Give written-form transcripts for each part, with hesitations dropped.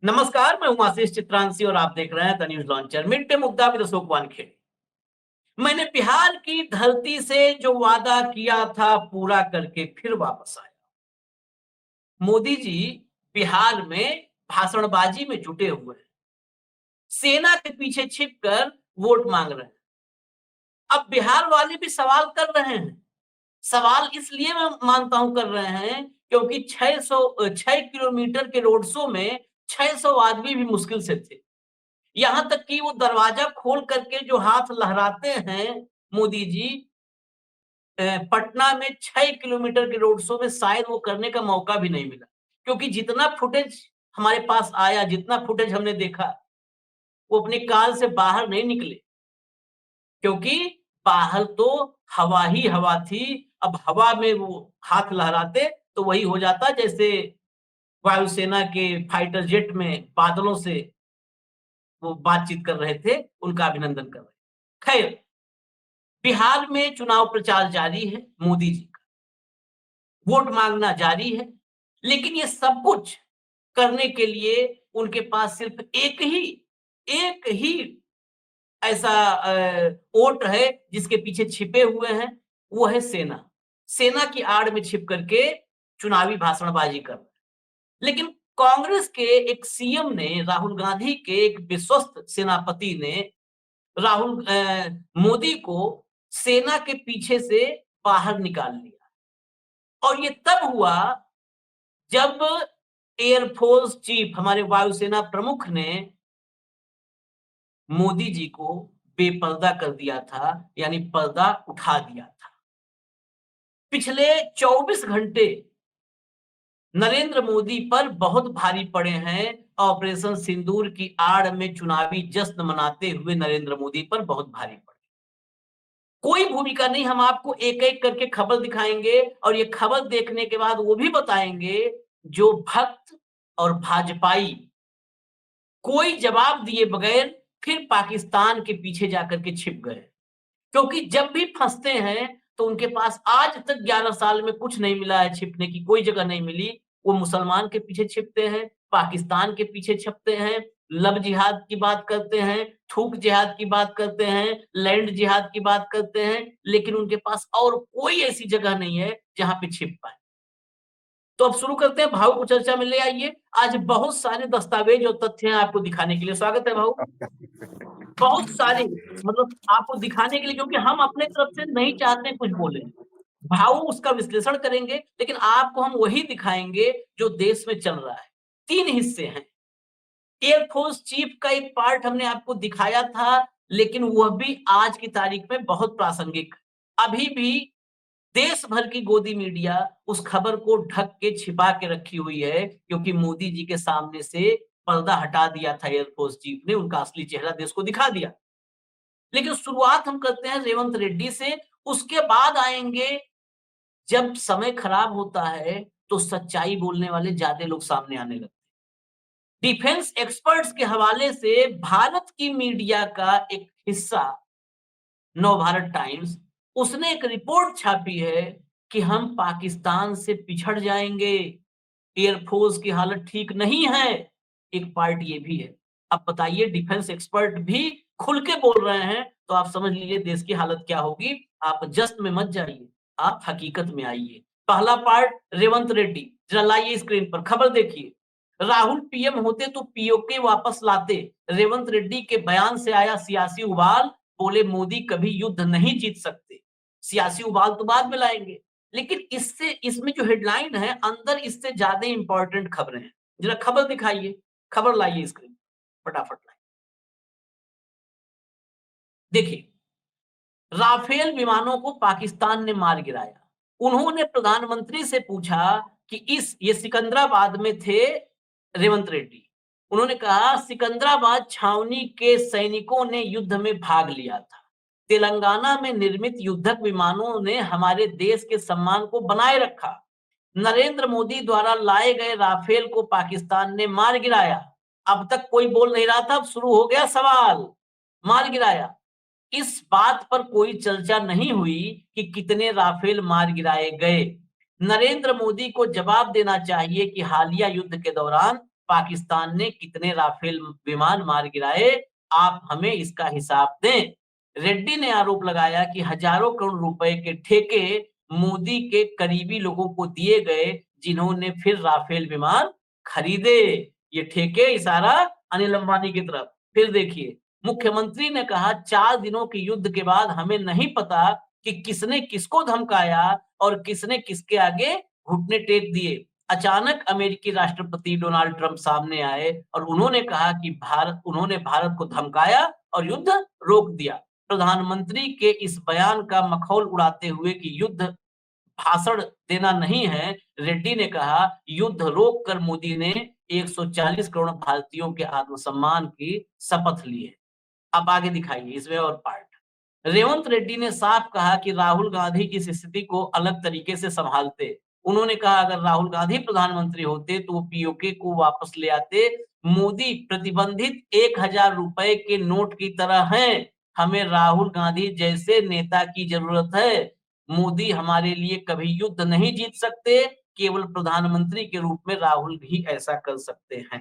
नमस्कार, मैं हूं आशीष चित्रांशी और आप देख रहे हैं the news launcher. Mid day मुद्दा विद अशोक वानखेड़े। मैंने बिहार की धरती से जो वादा किया था पूरा करके फिर वापस आया। मोदी जी बिहार में भाषणबाजी में जुटे हुए हैं, सेना के पीछे छिपकर वोट मांग रहे हैं। अब बिहार वाले भी सवाल कर रहे हैं। सवाल इसलिए मैं मानता हूं कर रहे हैं क्योंकि 6 किलोमीटर के रोड शो में 600 आदमी भी मुश्किल से थे। यहां तक कि वो दरवाजा खोल करके जो हाथ लहराते हैं मोदी जी, पटना में 6 किलोमीटर के रोड शो में शायद वो करने का मौका भी नहीं मिला, क्योंकि जितना फुटेज हमारे पास आया, जितना फुटेज हमने देखा, वो अपनी कार से बाहर नहीं निकले, क्योंकि बाहर तो हवा ही हवा थी। अब हवा में वो हाथ लहराते तो वही हो जाता जैसे वायुसेना के फाइटर जेट में बादलों से वो बातचीत कर रहे थे, उनका अभिनंदन कर रहे थे। खैर, बिहार में चुनाव प्रचार जारी है मोदी जी का, वोट मांगना जारी है, लेकिन ये सब कुछ करने के लिए उनके पास सिर्फ एक ही ऐसा वोट है जिसके पीछे छिपे हुए हैं, वो है सेना। सेना की आड़ में छिप करके चुनावी भाषणबाजी कर रहे हैं। लेकिन कांग्रेस के एक सीएम ने, राहुल गांधी के एक विश्वस्त सेनापति ने मोदी को सेना के पीछे से बाहर निकाल लिया। और ये तब हुआ जब एयरफोर्स चीफ, हमारे वायुसेना प्रमुख ने मोदी जी को बेपर्दा कर दिया था, यानी पर्दा उठा दिया था। पिछले 24 घंटे नरेंद्र मोदी पर बहुत भारी पड़े हैं। ऑपरेशन सिंदूर की आड़ में चुनावी जश्न मनाते हुए नरेंद्र मोदी पर बहुत भारी पड़े। कोई भूमिका नहीं, हम आपको एक-एक करके खबर दिखाएंगे और ये खबर देखने के बाद वो भी बताएंगे जो भक्त और भाजपाई कोई जवाब दिए बगैर फिर पाकिस्तान के पीछे जाकर के छिप गए। क्योंकि जब भी फंसते हैं तो उनके पास आज तक 11 साल में कुछ नहीं मिला है, छिपने की कोई जगह नहीं मिली। वो मुसलमान के पीछे छिपते हैं, पाकिस्तान के पीछे छिपते हैं, लव जिहाद की बात करते हैं, थूक जिहाद की बात करते हैं, लैंड जिहाद की बात करते हैं, लेकिन उनके पास और कोई ऐसी जगह नहीं है जहां पे छिप पाए। तो अब शुरू करते हैं, भाऊ को चर्चा में ले आइए। आज बहुत सारे दस्तावेज और तथ्य हैं आपको दिखाने के लिए। स्वागत है भाऊ। बहुत सारे, मतलब आपको दिखाने के लिए, क्योंकि हम अपने तरफ से नहीं चाहते कुछ बोले। भाऊ उसका विश्लेषण करेंगे, लेकिन आपको हम वही दिखाएंगे जो देश में चल रहा है। 3 हिस्से हैं। एयरफोर्स चीफ का एक पार्ट हमने आपको दिखाया था, लेकिन वह भी आज की तारीख में बहुत प्रासंगिक। अभी भी देश भर की गोदी मीडिया उस खबर को ढक के छिपा के रखी हुई है, क्योंकि मोदी जी के सामने से पर्दा हटा दिया था एयरफोर्स चीफ ने, उनका असली चेहरा देश को दिखा दिया। लेकिन शुरुआत हम करते हैं रेवंत रेड्डी से, उसके बाद आएंगे। जब समय खराब होता है तो सच्चाई बोलने वाले ज्यादा लोग सामने आने लगते हैं। डिफेंस एक्सपर्ट्स के हवाले से भारत की मीडिया का एक हिस्सा, नवभारत टाइम्स, उसने एक रिपोर्ट छापी है कि हम पाकिस्तान से पिछड़ जाएंगे, एयरफोर्स की हालत ठीक नहीं है। एक पार्ट ये भी है। अब बताइए, डिफेंस एक्सपर्ट भी खुल के बोल रहे हैं तो आप समझ लीजिए देश की हालत क्या होगी। आप जश्न में मत जाइए, आप हकीकत में आइए। पहला पार्ट, रेवंत रेड्डी, जरा लाइए स्क्रीन पर, खबर देखिए। राहुल पीएम होते तो पीओके वापस लाते, रेवंत रेड्डी के बयान से आया सियासी उबाल, बोले मोदी कभी युद्ध नहीं जीत सकते। सियासी उबाल तो बाद में लाएंगे, लेकिन इससे, इसमें जो हेडलाइन है, अंदर इससे ज्यादा इंपॉर्टेंट खबरें हैं। जरा खबर दिखाइए, खबर लाइए स्क्रीन फटाफट लाइए। देखिए, राफेल विमानों को पाकिस्तान ने मार गिराया। उन्होंने प्रधानमंत्री से पूछा कि ये सिकंदराबाद में थे रेवंत रेड्डी। उन्होंने कहा सिकंदराबाद छावनी के सैनिकों ने युद्ध में भाग लिया था। तेलंगाना में निर्मित युद्धक विमानों ने हमारे देश के सम्मान को बनाए रखा। नरेंद्र मोदी द्वारा लाए गए राफेल को पाकिस्तान ने मार गिराया। अब तक कोई बोल नहीं रहा था, अब शुरू हो गया सवाल। मार गिराया, इस बात पर कोई चर्चा नहीं हुई कि कितने राफेल मार गिराए गए। नरेंद्र मोदी को जवाब देना चाहिए कि हालिया युद्ध के दौरान पाकिस्तान ने कितने राफेल विमान मार गिराए, आप हमें इसका हिसाब दें। रेड्डी ने आरोप लगाया कि हजारों करोड़ रुपए के ठेके मोदी के करीबी लोगों को दिए गए, जिन्होंने फिर राफेल विमान खरीदे। ये ठेके इशारा अनिल अंबानी की तरफ। फिर देखिए, मुख्यमंत्री ने कहा 4 दिनों के युद्ध के बाद हमें नहीं पता कि किसने किसको धमकाया और किसने किसके आगे घुटने टेक दिए। अचानक अमेरिकी राष्ट्रपति डोनाल्ड ट्रंप सामने आए और उन्होंने कहा कि उन्होंने भारत को धमकाया और युद्ध रोक दिया। प्रधानमंत्री के इस बयान का मखौल उड़ाते हुए कि युद्ध भाषण देना नहीं है, रेड्डी ने कहा युद्ध रोक कर मोदी ने 140 करोड़ भारतीयों के आत्मसम्मान की शपथ ली है। अब आगे दिखाइए इसमें और पार्ट। रेवंत रेड्डी ने साफ कहा कि राहुल गांधी इस स्थिति को अलग तरीके से संभालते। उन्होंने कहा अगर राहुल गांधी प्रधानमंत्री होते तो वो पीओके को वापस ले आते। मोदी प्रतिबंधित 1000 रुपए के नोट की तरह हैं। हमें राहुल गांधी जैसे नेता की जरूरत है। मोदी हमारे लिए कभी युद्ध नहीं जीत सकते, केवल प्रधानमंत्री के रूप में राहुल ही ऐसा कर सकते हैं।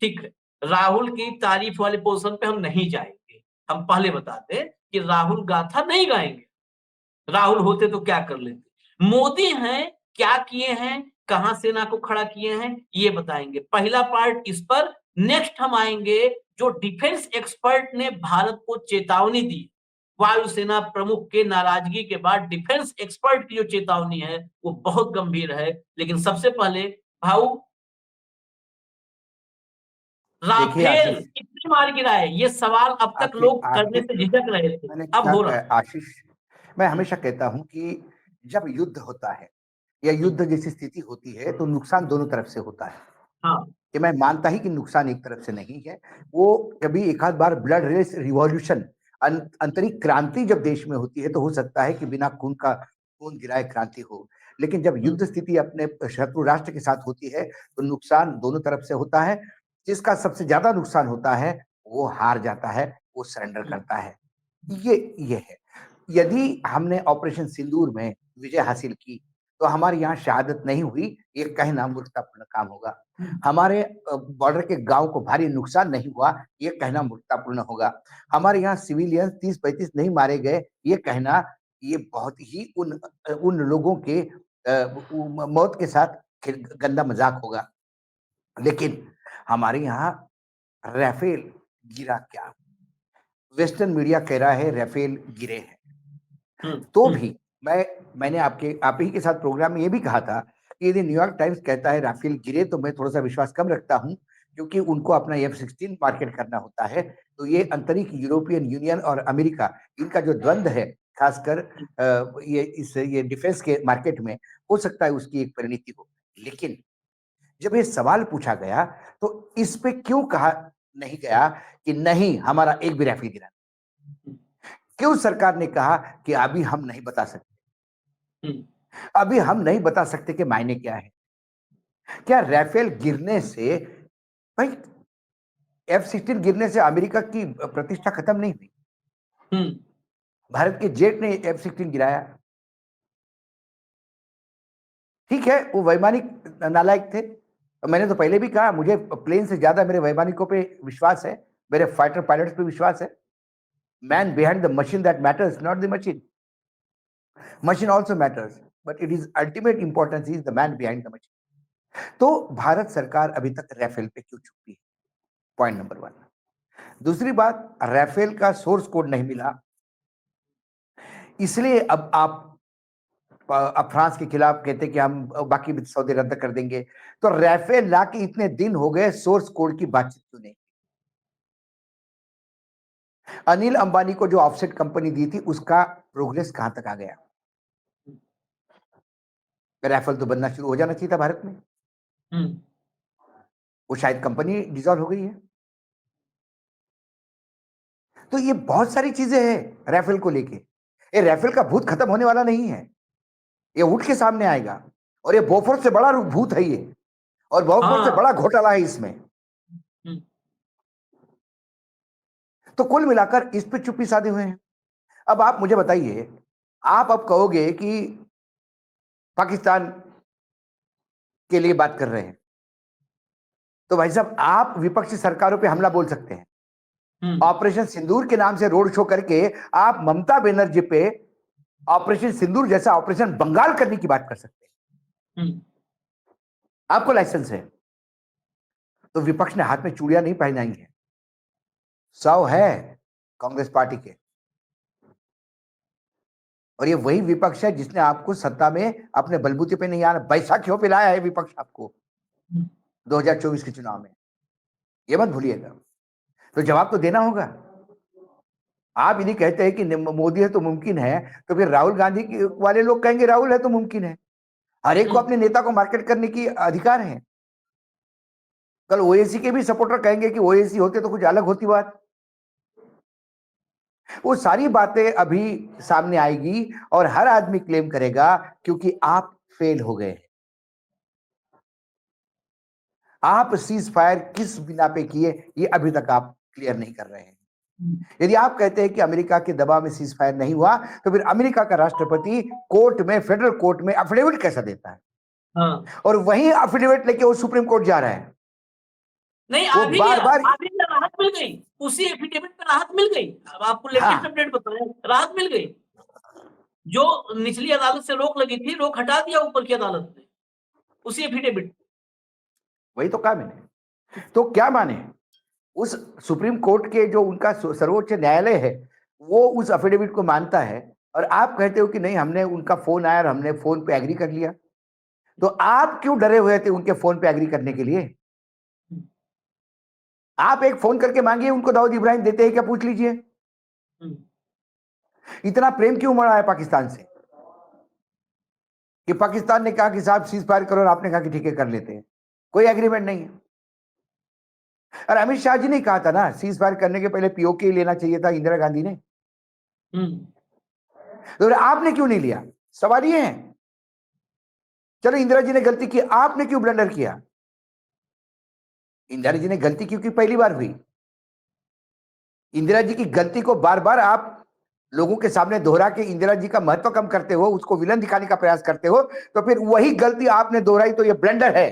ठीक है, राहुल की तारीफ वाले पोर्शन पे हम नहीं जाएंगे। हम पहले बता दें कि राहुल गाथा नहीं गाएंगे। राहुल होते तो क्या कर लेते। मोदी हैं, क्या किए हैं, कहां सेना को खड़ा किए हैं, ये बताएंगे। पहला पार्ट इस पर। नेक्स्ट हम आएंगे जो डिफेंस एक्सपर्ट ने भारत को चेतावनी दी। वायुसेना प्रमुख के नाराजगी के बाद डिफेंस एक्सपर्ट की जो चेतावनी है वो बहुत गंभीर है। लेकिन सबसे पहले भाऊ, देखिए राफेल आशीष, कितने मार गिराए, ये सवाल अब तक आपके लोग करने आपके से झिझक रहे थे, मैंने अब क्या हो रहा। आशीष, मैं हम्म, हमेशा कहता हूं कि जब युद्ध होता है या हम्म, युद्ध जैसी स्थिति होती है तो नुकसान दोनों तरफ से होता है। हाँ, कि मैं मानता ही कि नुकसान एक तरफ से नहीं है। वो कभी एक आध बार ब्लड रेस रिवॉल्यूशन, आंतरिक क्रांति जब देश में होती है तो हो सकता है कि बिना खून गिराए क्रांति हो। लेकिन जब हम्म, युद्ध स्थिति अपने शत्रु राष्ट्र के साथ होती है तो नुकसान दोनों तरफ से होता है। जिसका सबसे ज्यादा नुकसान होता है वो हार जाता है, वो सरेंडर हम्म, करता है। ये है। यदि हमने ऑपरेशन सिंदूर में विजय हासिल की तो हमारे यहाँ शहादत नहीं हुई, ये कहना मूर्खतापूर्ण काम होगा। हमारे बॉर्डर के गांव को भारी नुकसान नहीं हुआ, ये कहना मूर्खतापूर्ण होगा। हमारे यहाँ सिविलियन 30-35 नहीं मारे गए, ये कहना ये बहुत ही उन लोगों के मौत के साथ गंदा मजाक होगा। लेकिन हमारे यहाँ राफेल गिरा क्या? वेस्टर्न मीडिया कह रहा है राफेल गिरे हैं। हम्म, तो हम्म, भी मैंने आप ही के साथ प्रोग्राम में ये भी कहा था कि यदि न्यूयॉर्क टाइम्स कहता है राफेल गिरे तो मैं थोड़ा सा विश्वास कम रखता हूं, क्योंकि उनको अपना F-16 मार्केट करना होता है। तो ये आंतरिक यूरोपियन यूनियन और अमेरिका, इनका जो द्वंद्व है, खासकर ये डिफेंस के मार्केट में, हो सकता है उसकी एक परिणति हो। लेकिन जब ये सवाल पूछा गया तो इस पे क्यों कहा नहीं गया कि नहीं हमारा एक भी राफेल गिरा? क्यों सरकार ने कहा कि अभी हम नहीं बता सकते? हम्म, अभी हम नहीं बता सकते कि मायने क्या है। क्या राफेल गिरने से, भाई F-16 गिरने से अमेरिका की प्रतिष्ठा खत्म नहीं हुई। हम्म, भारत के जेट ने F-16 गिराया। ठीक है, वो वैमानिक नालायक थे। मैंने तो पहले भी कहा, मुझे प्लेन से ज्यादा मेरे वैमानिकों पे विश्वास है, मेरे फाइटर पायलट्स पे विश्वास है। Man behind the machine that matters, not the machine. Machine also matters, but it is ultimate importance is the man behind the machine. तो भारत सरकार अभी तक राफेल पे क्यों चुप है? Point number 1। दूसरी बात, राफेल का सोर्स कोड नहीं मिला, इसलिए अब आप फ्रांस के खिलाफ कहते हैं कि हम बाकी भी सौदे रद्द कर देंगे। तो राफेल ला के इतने दिन हो गए, सोर्स कोड की बातचीत क्यों नहीं? अनिल अंबानी को जो ऑफसेट कंपनी दी थी उसका प्रोग्रेस कहां तक आ गया? राफेल तो बनना शुरू हो जाना चाहिए था भारत में। हम्म, वो शायद कंपनी डिसॉल्व हो गई है। तो ये बहुत सारी चीजें हैं राफेल को लेके। ये राफेल का भूत खत्म होने वाला नहीं है, ये उठ के सामने आएगा। और ये बोफोर्स से बड़ा भूत है ये, और बोफोर्स से हाँ, बड़ा घोटाला है इसमें। हम्म, तो कुल मिलाकर इस पे चुप्पी साधे हुए हैं। अब आप मुझे बताइए, आप अब कहोगे कि पाकिस्तान के लिए बात कर रहे हैं, तो भाई साहब आप विपक्षी सरकारों पे हमला बोल सकते हैं, ऑपरेशन सिंदूर के नाम से रोड शो करके आप ममता बनर्जी पे ऑपरेशन सिंदूर जैसा ऑपरेशन बंगाल करने की बात कर सकते हैं। आपको लाइसेंस है। तो विपक्ष ने हाथ में चूड़ियां नहीं पहनाई है, 100 है कांग्रेस पार्टी के, और ये वही विपक्ष है जिसने आपको सत्ता में अपने बलबूते पे नहीं आना, बैसाखियों पे लाया है विपक्ष आपको 2024 के चुनाव में, ये मत भूलिएगा। तो जवाब तो देना होगा। आप यदि कहते हैं कि मोदी है तो मुमकिन है, तो फिर राहुल गांधी वाले लोग कहेंगे राहुल है तो मुमकिन है। हर एक को अपने नेता को मार्केट करने की अधिकार है। कल ओएसी के भी सपोर्टर कहेंगे कि ओएसी होते तो कुछ अलग होती बात। वो सारी बातें अभी सामने आएगी और हर आदमी क्लेम करेगा क्योंकि आप फेल हो गए। आप सीज फायर किस बिना पे किए ये अभी तक आप क्लियर नहीं कर रहे हैं। यदि आप कहते हैं कि अमेरिका के दबाव में सीज फायर नहीं हुआ, तो फिर अमेरिका का राष्ट्रपति कोर्ट में, फेडरल कोर्ट में एफिडेविट कैसा देता है? और वही एफिडेविट लेके वो सुप्रीम कोर्ट जा रहा है। नहीं, वो अभी बार बार अभी राहत मिल गई, उसी एफिडेविट पे राहत मिल गई। अब आपको लेटेस्ट अपडेट बताया, राहत मिल गई। जो निचली अदालत से रोक लगी थी, रोक हटा दिया ऊपर की अदालत ने, उसी एफिडेविट। वही तो कहा मैंने। तो क्या माने, उस सुप्रीम कोर्ट के जो उनका सर्वोच्च न्यायालय है वो उस एफिडेविट को मानता है, और आप कहते हो कि नहीं हमने उनका फोन आया और हमने फोन पे एग्री कर लिया। तो आप क्यों डरे हुए थे उनके फोन पे एग्री करने के लिए? आप एक फोन करके मांगिए उनको, दाऊद इब्राहिम देते हैं क्या पूछ लीजिए। इतना प्रेम क्यों मरा है पाकिस्तान से कि पाकिस्तान ने कहा कि साहब सीज फायर करो और आपने कहा कि ठीक है कर लेते हैं, कोई एग्रीमेंट नहीं है। और अमित शाह जी ने कहा था ना सीज फायर करने के पहले पीओके लेना चाहिए था इंदिरा गांधी ने, तो आपने क्यों नहीं लिया? सवाल ये है। चलो इंदिरा जी ने गलती की, आपने क्यों ब्लंडर किया? इंदिरा जी ने गलती क्योंकि पहली बार हुई। इंदिरा जी की गलती को बार बार आप लोगों के सामने दोहरा के इंदिरा जी का महत्व कम करते हो, उसको विलन दिखाने का प्रयास करते हो, तो फिर वही गलती आपने दोहराई तो ये ब्लंडर है।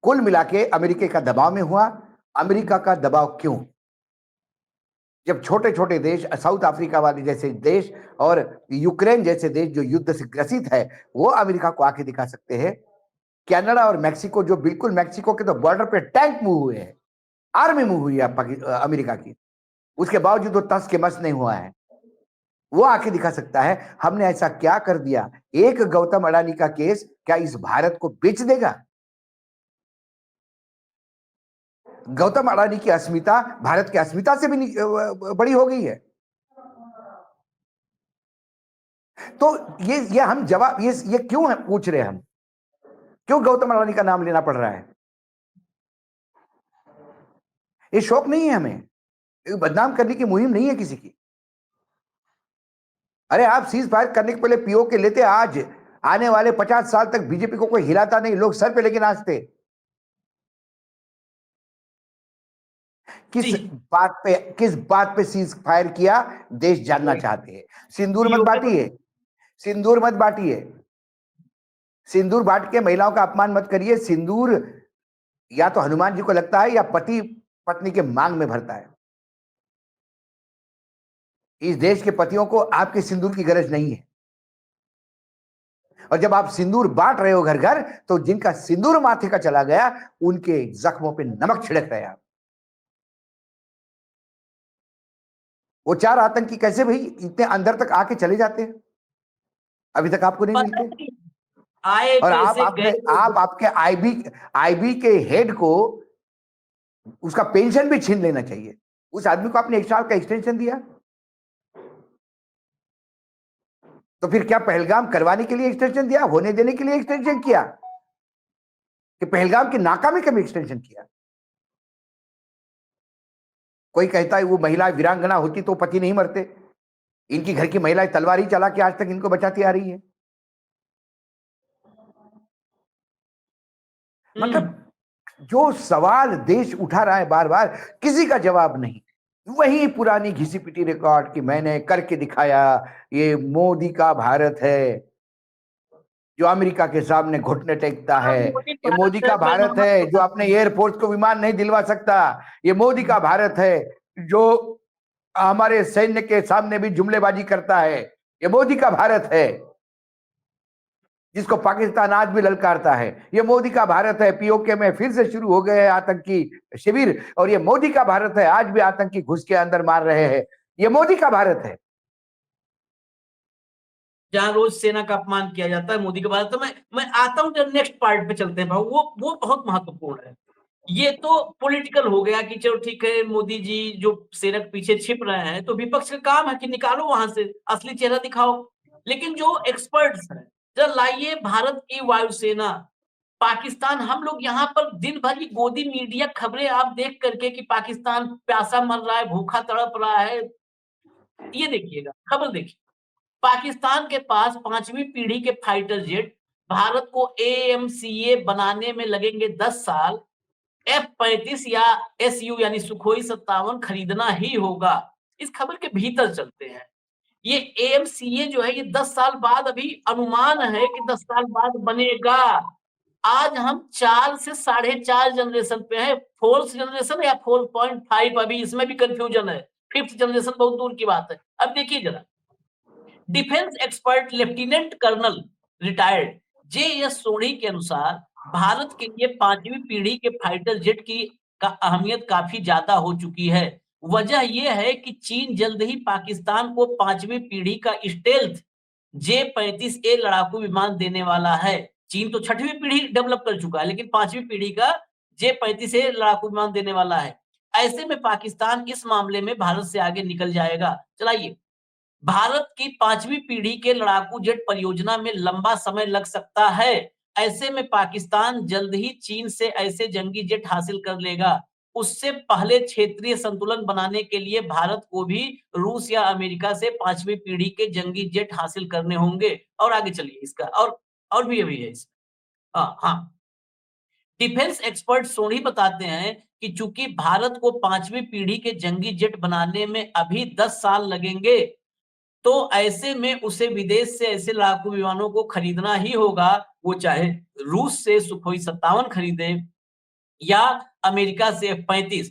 कुल मिला के अमेरिका का दबाव में हुआ। अमेरिका का दबाव क्यों? जब छोटे छोटे देश, साउथ अफ्रीका वाले जैसे देश और यूक्रेन जैसे देश जो युद्ध से ग्रसित है, वो अमेरिका को आके दिखा सकते हैं। कनाडा और मैक्सिको, जो बिल्कुल मैक्सिको के तो बॉर्डर पे टैंक मूव हुए हैं, आर्मी मूव हुई है अमेरिका की, उसके बावजूद वो तस के मस नहीं हुआ है। वो आके दिखा सकता है हमने ऐसा क्या कर दिया। एक गौतम अडानी का केस क्या इस भारत को बेच देगा? गौतम अडानी की अस्मिता भारत की अस्मिता से भी बड़ी हो गई है। तो ये हम जवाब ये क्यों है पूछ रहे हैं हम, क्यों गौतम अडानी का नाम लेना पड़ रहा है? ये शौक नहीं है हमें, बदनाम करने की मुहिम नहीं है किसी की। अरे आप सीज फायर करने के पहले पीओ के लेते, आज आने वाले 50 साल तक बीजेपी को कोई हिलाता नहीं, लोग सर पे लेके नाचते। किस बात पे सीज फायर किया देश जानना चाहते हैं। सिंदूर मत बांटिए, सिंदूर मत बांटिए, सिंदूर बांट के महिलाओं का अपमान मत करिए। सिंदूर या तो हनुमान जी को लगता है या पति पत्नी के मांग में भरता है। इस देश के पतियों को आपके सिंदूर की गरज नहीं है। और जब आप सिंदूर बांट रहे हो घर घर, तो जिनका सिंदूर माथे का चला गया उनके जख्मों पे नमक छिड़क रहे आप। वो 4 आतंकी कैसे भाई इतने अंदर तक आके चले जाते हैं, अभी तक आपको नहीं मिलते। आए और आप आपके आईबी के हेड को उसका पेंशन भी छीन लेना चाहिए। उस आदमी को आपने 1 साल का एक्सटेंशन दिया, तो फिर क्या पहलगाम करवाने के लिए एक्सटेंशन दिया, होने देने के लिए एक्सटेंशन किया, कि पहलगाम की नाकामी का भी एक्सटेंशन किया? कोई कहता है वो महिला वीरांगना होती तो पति नहीं मरते। इनकी घर की महिलाएं तलवार ही चला के आज तक इनको बचाती आ रही है। मतलब जो सवाल देश उठा रहा है बार बार, किसी का जवाब नहीं। वही पुरानी घिसी पिटी रिकॉर्ड कि मैंने करके दिखाया, ये मोदी का भारत है। जो अमेरिका के सामने घुटने टेकता है। ये मोदी का भारत है जो अपने एयरफोर्स को विमान नहीं दिलवा सकता। ये मोदी का भारत है जो हमारे सैन्य के सामने भी जुमलेबाजी करता है। ये मोदी का भारत है जिसको पाकिस्तान आज भी ललकारता है। ये मोदी का भारत है, पीओके में फिर से शुरू हो गए हैं आतंकी शिविर, और ये मोदी का भारत है, आज भी आतंकी घुस के अंदर मार रहे हैं। ये मोदी का भारत है जहां रोज सेना का अपमान किया जाता है, मोदी के भारत। तो मैं आता हूं, जब नेक्स्ट पार्ट पे चलते हैं भाऊ, वो बहुत महत्वपूर्ण है। ये तो पॉलिटिकल हो गया कि चलो ठीक है, मोदी जी जो सेना के पीछे छिप रहे हैं, तो विपक्ष का काम है कि निकालो वहां से, असली चेहरा दिखाओ। लेकिन जो एक्सपर्ट्स हैं, जरा लाइए भारत की वायुसेना, पाकिस्तान, हम लोग यहाँ पर दिन भर ये गोदी मीडिया खबरें आप देख करके कि पाकिस्तान प्यासा मर रहा है, भूखा तड़प रहा है, ये देखिएगा, खबर देखिए। पाकिस्तान के पास 5वीं पीढ़ी के फाइटर जेट, भारत को एएमसीए बनाने में लगेंगे 10 साल, F-35 या SU यानी सुखोई 57 खरीदना ही होगा। इस खबर के भीतर चलते हैं। ये एएमसीए जो है, ये 10 साल बाद, अभी अनुमान है कि 10 साल बाद बनेगा। आज हम 4 से 4.5 जनरेशन पे है, 4th जनरेशन या 4.5, अभी इसमें भी कंफ्यूजन है। 5th जनरेशन बहुत दूर की बात है। अब देखिए जरा, defence expert lieutenant colonel retired JS Sodhi के अनुसार भारत के लिए 5वीं पीढ़ी के फाइटर जेट की अहमियत काफी ज्यादा हो चुकी है। वजह यह है कि चीन जल्द ही पाकिस्तान को 5वीं पीढ़ी का स्टेल्थ J-35A लड़ाकू विमान देने वाला है। चीन तो 6वीं पीढ़ी डेवलप कर चुका है, लेकिन 5वीं पीढ़ी का J-35A लड़ाकू विमान देने वाला है। ऐसे में पाकिस्तान इस मामले में भारत से आगे निकल जाएगा। चलाइए, भारत की 5वीं पीढ़ी के लड़ाकू जेट परियोजना में लंबा समय लग सकता है। ऐसे में पाकिस्तान जल्द ही चीन से ऐसे जंगी जेट हासिल कर लेगा। उससे पहले क्षेत्रीय संतुलन बनाने के लिए भारत को भी रूस या अमेरिका से 5वीं पीढ़ी के जंगी जेट हासिल करने होंगे। और आगे चलिए, इसका और भी अभी है इसमें। हाँ, डिफेंस एक्सपर्ट सोनी बताते हैं कि चूंकि भारत को 5वीं पीढ़ी के जंगी जेट बनाने में अभी 10 साल लगेंगे, तो ऐसे में उसे विदेश से ऐसे लड़ाकू विमानों को खरीदना ही होगा, वो चाहे रूस से सुखोई 57 खरीदे या अमेरिका से F-35।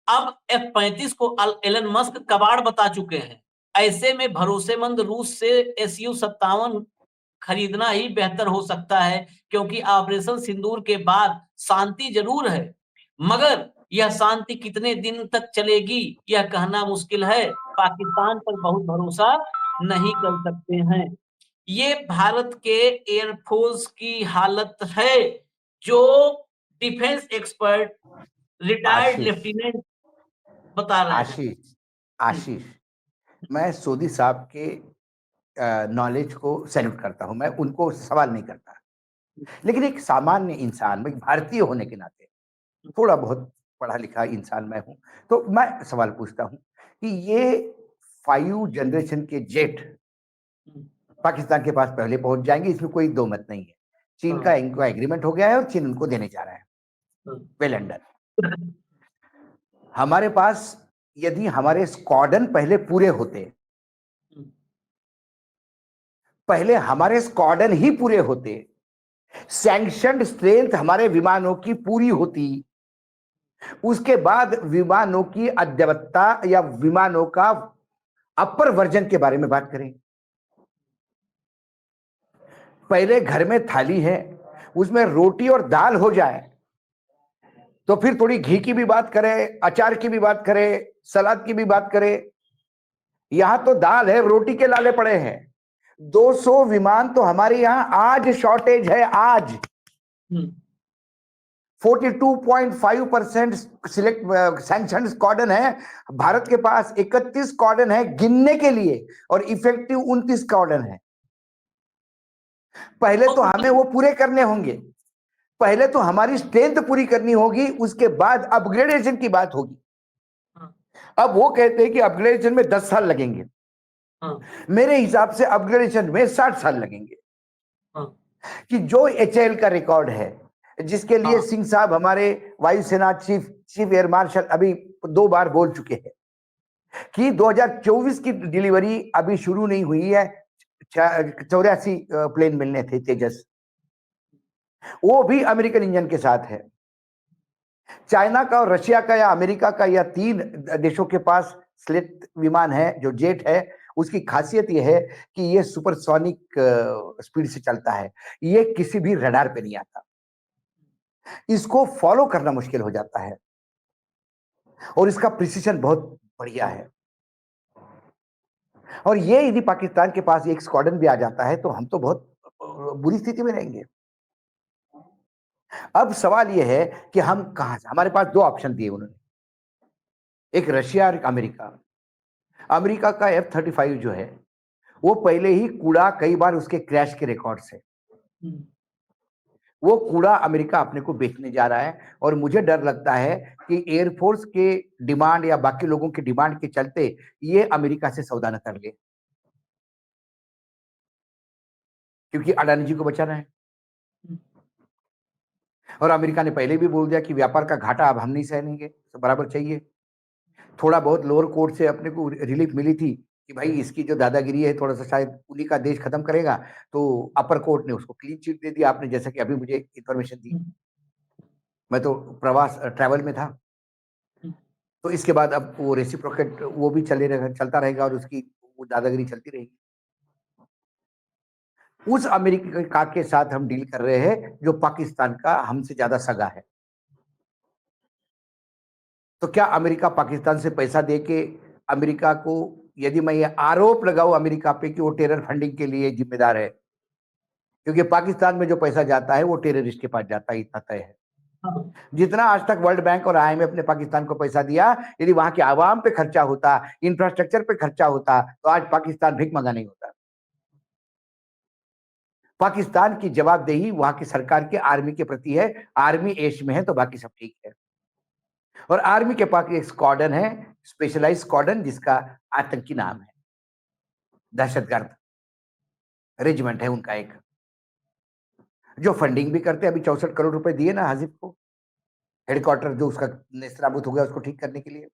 अब F-35 को एलन मस्क कबाड़ बता चुके हैं। ऐसे में भरोसेमंद रूस से Su-57 खरीदना ही बेहतर हो सकता है, क्योंकि ऑपरेशन सिंदूर के बाद शांति जरूर है, मगर यह शांति कितने दिन तक चलेगी यह कहना मुश्किल है। पाकिस्तान पर बहुत भरोसा नहीं कर सकते हैं। ये भारत के एयरफोर्स की हालत है, जो डिफेंस एक्सपर्ट रिटायर्ड आशीष लेफ्टिनेंट बता रहे हैं। आशीष आशीष मैं सोदी साहब के नॉलेज को सैल्यूट करता हूं, मैं उनको सवाल नहीं करता, लेकिन एक सामान्य इंसान, एक भारतीय होने के नाते, थोड़ा बहुत पढ़ा लिखा इंसान मैं हूं, तो मैं सवाल पूछता हूं कि ये 5 जनरेशन के जेट पाकिस्तान के पास पहले पहुंच जाएंगे, इसमें कोई दो मत नहीं है। चीन का इनका एग्रीमेंट हो गया है और चीन उनको देने जा रहा है, वेल अंडर। हमारे पास यदि हमारे स्क्वाड्रन पहले पूरे होते, पहले हमारे स्क्वाड्रन ही पूरे होते, सैंक्शनड स्ट्रेंथ हमारे विमानों की पूरी होती, उसके बाद विमानों की अद्यतनता या विमानों का अपर वर्जन के बारे में बात करें। पहले घर में थाली है, उसमें रोटी और दाल हो जाए, तो फिर थोड़ी घी की भी बात करें, अचार की भी बात करें, सलाद की भी बात करें। यहां तो दाल है, रोटी के लाले पड़े हैं। 200 विमान तो हमारे यहां आज शॉर्टेज है। आज 42.5% सिलेक्ट सैंक्शन स्क्वाड्रन है भारत के पास, 31 स्क्वाड्रन है गिनने के लिए, और इफेक्टिव 29 स्क्वाड्रन है। पहले तो हमें वो पूरे करने होंगे, पहले तो हमारी स्ट्रेंथ पूरी करनी होगी, उसके बाद अपग्रेडेशन की बात होगी। अब वो कहते हैं कि अपग्रेडेशन में 10 साल लगेंगे, मेरे हिसाब से अपग्रेडेशन में 60 साल लगेंगे। कि जो HAL का रिकॉर्ड है, जिसके लिए सिंह साहब हमारे वायुसेना चीफ एयर मार्शल अभी 2 बार बोल चुके हैं कि 2024 की डिलीवरी अभी शुरू नहीं हुई है, 84 प्लेन मिलने थे तेजस, वो भी अमेरिकन इंजन के साथ है। चाइना का और रशिया का या अमेरिका का या 3 देशों के पास स्लेट विमान है, जो जेट है। उसकी खासियत यह है कि ये सुपरसोनिक स्पीड से चलता है, ये किसी भी रडार पे नहीं आता, इसको फॉलो करना मुश्किल हो जाता है और इसका प्रिसिशन बहुत बढ़िया है। और ये यदि पाकिस्तान के पास एक स्क्वाड्रन भी आ जाता है तो हम तो बहुत बुरी स्थिति में रहेंगे। अब सवाल यह है कि हम कहां से, हमारे पास 2 ऑप्शन दिए उन्होंने, एक रशिया और एक अमेरिका। अमेरिका का F-35 जो है वो पहले ही कूड़ा, कई बार उसके क्रैश के रिकॉर्ड्स है। वो कूड़ा अमेरिका अपने को बेचने जा रहा है और मुझे डर लगता है कि एयरफोर्स के डिमांड या बाकी लोगों की डिमांड के चलते ये अमेरिका से सौदा न कर ले, क्योंकि अडानी जी को बचाना है। और अमेरिका ने पहले भी बोल दिया कि व्यापार का घाटा अब हम नहीं सहनेंगे, तो बराबर चाहिए। थोड़ा बहुत लोअर कोर्ट से अपने को रिलीफ मिली थी कि भाई इसकी जो दादागिरी है थोड़ा सा शायद उन्हीं का देश खत्म करेगा, तो अपर कोर्ट ने उसको क्लीन चिट दे दिया। आपने जैसा कि अभी मुझे इंफॉर्मेशन दी, मैं तो प्रवास ट्रैवल में था, तो इसके बाद अब वो रेसिप्रोकेट वो भी चलता रहेगा और उसकी वो दादागिरी चलती रहेगी। उस अमेरिका के साथ हम डील कर रहे हैं जो पाकिस्तान का हमसे ज्यादा सगा है। तो क्या अमेरिका पाकिस्तान से पैसा देके अमेरिका को, यदि मैं ये आरोप लगाऊं अमेरिका पे कि वो टेरर फंडिंग के लिए जिम्मेदार है, क्योंकि पाकिस्तान में जो पैसा जाता है वो टेररिस्ट के पास जाता है, इतना तय है। जितना आज तक वर्ल्ड बैंक और IMF ने पाकिस्तान को पैसा दिया, यदि वहां के आवाम पे खर्चा होता, इंफ्रास्ट्रक्चर पे खर्चा होता, तो आज पाकिस्तान भिखमंगा नहीं होता। पाकिस्तान की जवाबदेही वहां की सरकार के आर्मी के प्रति है। आर्मी ऐश में है तो बाकी सब ठीक है। और आर्मी के पास एक स्क्वाड्रन है, स्पेशलाइज स्क्वाड्रन, जिसका आतंकी नाम है, दहशतगर्द रेजिमेंट है उनका एक, जो फंडिंग भी करते हैं। अभी 64 करोड़ रुपए दिए ना हाजिफ को, हेडक्वार्टर जो उसका नेस्तनाबूत हो गया उसको ठीक करने के लिए।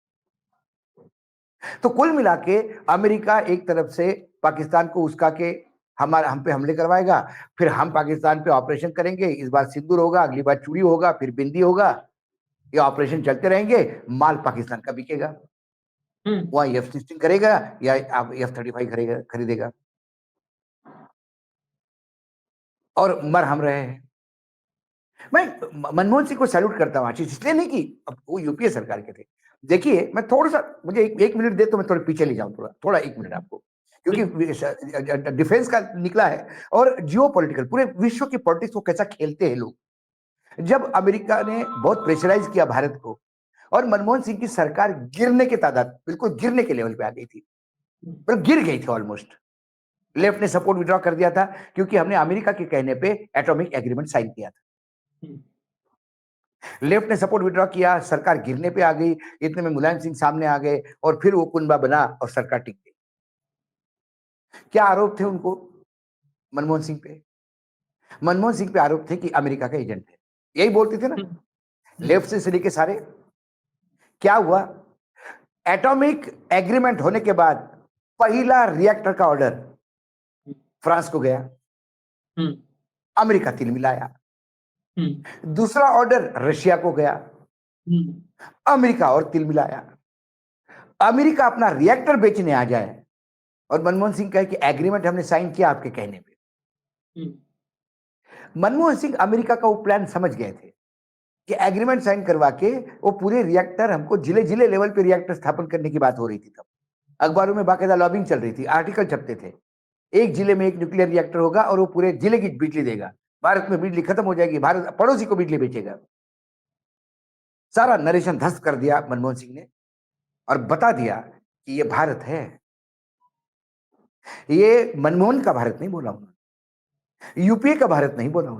तो कुल मिला के अमेरिका एक तरफ से पाकिस्तान को उसका के हम पे हमले करवाएगा, फिर हम पाकिस्तान पे ऑपरेशन करेंगे। इस बार सिंदूर होगा, अगली बार चूड़ी होगा, फिर बिंदी होगा। ये ऑपरेशन चलते रहेंगे, माल पाकिस्तान का बिकेगा। वहां F-16 करेगा या F-35 खरीदेगा, और मर हम रहे हैं। मैं मनमोहन सिंह को सैल्यूट करता हूँ आशीष, इसलिए नहीं कि अब वो यूपीए सरकार के थे। देखिए, मैं थोड़ा सा, मुझे एक मिनट दे तो मैं थोड़े पीछे ले जाऊं, थोड़ा 1 मिनट आपको, क्योंकि डिफेंस का निकला है और जियो पॉलिटिकल, पूरे विश्व की पॉलिटिक्स को कैसा खेलते हैं लोग। जब अमेरिका ने बहुत प्रेशराइज किया भारत को और मनमोहन सिंह की सरकार गिरने के तादाद, बिल्कुल गिरने के लेवल पे आ गई थी, मतलब गिर गई थी ऑलमोस्ट। लेफ्ट ने सपोर्ट विड्रॉ कर दिया था क्योंकि हमने अमेरिका के कहने पे एटॉमिक एग्रीमेंट साइन किया था। लेफ्ट ने सपोर्ट विड्रॉ किया, सरकार गिरने पे आ गई। इतने में मुलायम सिंह सामने आ गए और फिर वो कुनबा बना और सरकार टिक गई। क्या आरोप थे उनको मनमोहन सिंह पे? मनमोहन सिंह पे आरोप थे कि अमेरिका का एजेंट है, यही बोलते थे ना लेफ्ट से लेके सारे। क्या हुआ? एटॉमिक एग्रीमेंट होने के बाद पहला रिएक्टर का ऑर्डर फ्रांस को गया, अमेरिका तिल मिलाया। दूसरा ऑर्डर रशिया को गया, अमेरिका और तिल मिलाया। अमेरिका अपना रिएक्टर बेचने आ जाए और मनमोहन सिंह कहे कि एग्रीमेंट हमने साइन किया आपके कहने पे। मनमोहन सिंह अमेरिका का वो प्लान समझ गए थे कि एग्रीमेंट साइन करवा के वो पूरे रिएक्टर, हमको जिले जिले लेवल पे रिएक्टर स्थापन करने की बात हो रही थी। तब अखबारों में बाकायदा लॉबिंग चल रही थी, आर्टिकल छपते थे, एक जिले में एक न्यूक्लियर रिएक्टर होगा और वो पूरे जिले की बिजली देगा, भारत में बिजली खत्म हो जाएगी, भारत पड़ोसी को बिजली बेचेगा। सारा नरेशन ध्वस्त कर दिया मनमोहन सिंह ने और बता दिया कि ये भारत है। ये मनमोहन का भारत नहीं बोला उन्होंने, यूपीए का भारत नहीं बोला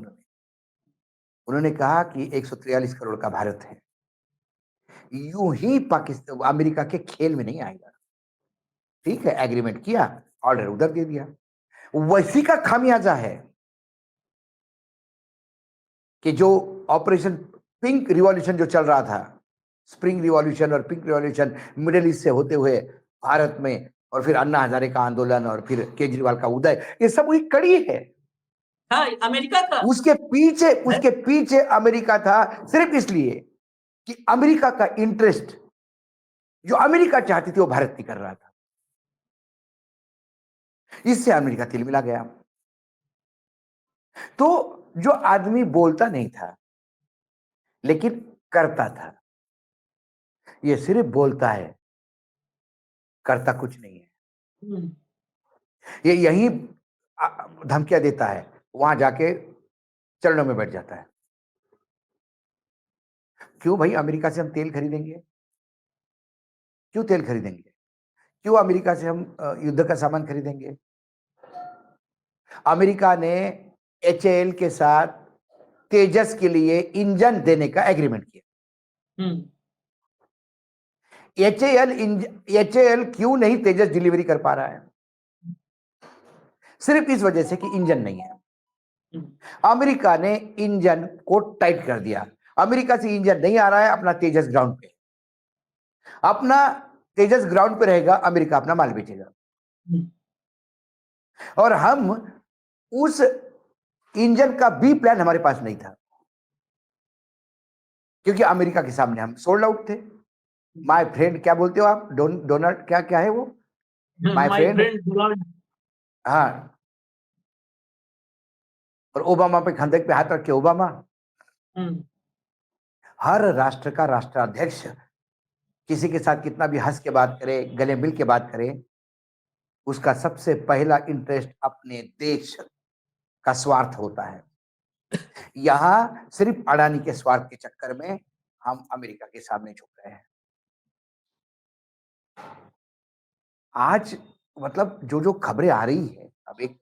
उन्होंने कहा कि 143 करोड़ का भारत है। यूं ही पाकिस्तान अमेरिका के खेल में नहीं आएगा। ठीक है, एग्रीमेंट किया, ऑर्डर उधर दे दिया। वैसी का खामियाजा है कि जो ऑपरेशन पिंक रिवॉल्यूशन जो चल रहा था, स्प्रिंग रिवॉल्यूशन और पिंक रिवॉल्यूशन मिडिल ईस्ट से होते हुए भारत में और फिर अन्ना हजारे का आंदोलन और फिर केजरीवाल का उदय, ये सब वही कड़ी है। हाँ, अमेरिका का उसके पीछे अमेरिका था, सिर्फ इसलिए कि अमेरिका का इंटरेस्ट जो अमेरिका चाहती थी वो भारत नहीं कर रहा था। इससे अमेरिका तिलमिला गया। तो जो आदमी बोलता नहीं था लेकिन करता था, ये सिर्फ बोलता है, करता कुछ नहीं है। हम्म, ये यही धमकियां देता है, वहां जाके चरणों में बैठ जाता है। क्यों भाई अमेरिका से हम तेल खरीदेंगे? क्यों तेल खरीदेंगे? क्यों अमेरिका से हम युद्ध का सामान खरीदेंगे? अमेरिका ने एचएएल के साथ तेजस के लिए इंजन देने का एग्रीमेंट किया। हम्म, एचएएल क्यों नहीं तेजस डिलीवरी कर पा रहा है? सिर्फ इस वजह से कि इंजन नहीं है। हम्म, अमेरिका ने इंजन को टाइट कर दिया। अमेरिका से इंजन नहीं आ रहा है, अपना तेजस ग्राउंड पे, अपना तेजस ग्राउंड पे रहेगा, अमेरिका अपना माल बेचेगा। हम्म। और हम उस इंजन का बी प्लान हमारे पास नहीं था, क्योंकि अमेरिका के सामने हम सोल्ड आउट थे। माय फ्रेंड, क्या बोलते हो आप? डोनाल्ड, क्या क्या है वो? My my friend. Friend Donald. हाँ, और ओबामा पे, खंदक पे हाथ रख के ओबामा। हम्म, हर राष्ट्र का राष्ट्राध्यक्ष किसी के साथ कितना भी हंस के बात करे, गले मिल के बात करे, उसका सबसे पहला इंटरेस्ट अपने देश का स्वार्थ होता है। यहां सिर्फ अडानी के स्वार्थ के चक्कर में हम अमेरिका के सामने झुक रहे हैं। आज मतलब जो जो खबरें आ रही है, अब एक